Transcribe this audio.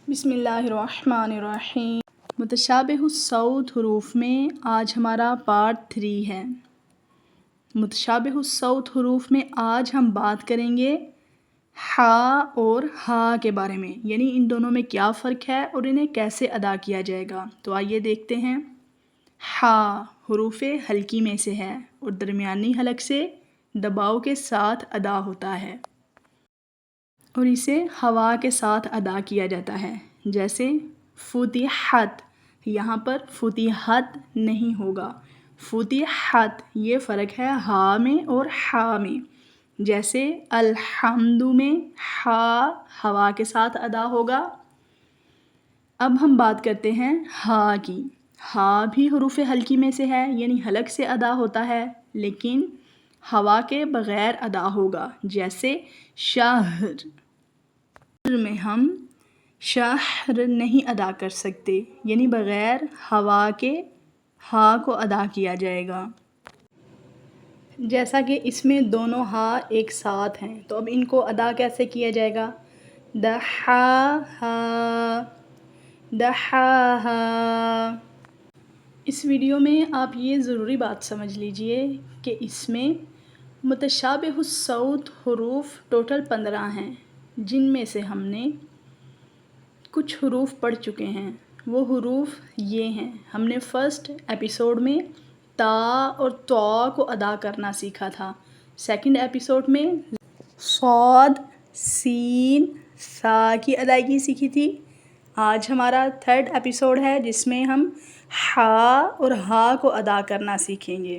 بسم اللہ الرحمن الرحیم۔ متشابہ الصوت حروف میں آج ہمارا پارٹ 3 ہے۔ متشابہ الصوت حروف میں آج ہم بات کریں گے ح اور ہا کے بارے میں، یعنی ان دونوں میں کیا فرق ہے اور انہیں کیسے ادا کیا جائے گا۔ تو آئیے دیکھتے ہیں۔ ح حروف حلقی میں سے ہے اور درمیانی حلق سے دباؤ کے ساتھ ادا ہوتا ہے اور اسے ہوا کے ساتھ ادا کیا جاتا ہے، جیسے فتحت، یہاں پر فتحت نہیں ہوگا، فتحت۔ یہ فرق ہے ہا میں اور حا میں۔ جیسے الحمد میں ہا ہوا کے ساتھ ادا ہوگا۔ اب ہم بات کرتے ہیں ہا کی۔ ہا بھی حروف حلقی میں سے ہے، یعنی حلق سے ادا ہوتا ہے لیکن ہوا کے بغیر ادا ہوگا، جیسے شہر میں ہم شہر نہیں ادا کر سکتے، یعنی بغیر ہوا کے ہا کو ادا کیا جائے گا۔ جیسا کہ اس میں دونوں ہا ایک ساتھ ہیں، تو اب ان کو ادا کیسے کیا جائے گا؟ دحاہا، دحاہا۔ اس ویڈیو میں آپ یہ ضروری بات سمجھ لیجئے کہ اس میں متشابہ الصوت حروف ٹوٹل 15 ہیں، جن میں سے ہم نے کچھ حروف پڑھ چکے ہیں۔ وہ حروف یہ ہیں، ہم نے فرسٹ ایپیسوڈ میں تا اور طا کو ادا کرنا سیکھا تھا، سیکنڈ ایپیسوڈ میں صاد، سین، سا کی ادائیگی سیکھی تھی۔ آج ہمارا تھرڈ ایپیسوڈ ہے جس میں ہم ہا اور ہا کو ادا کرنا سیکھیں گے۔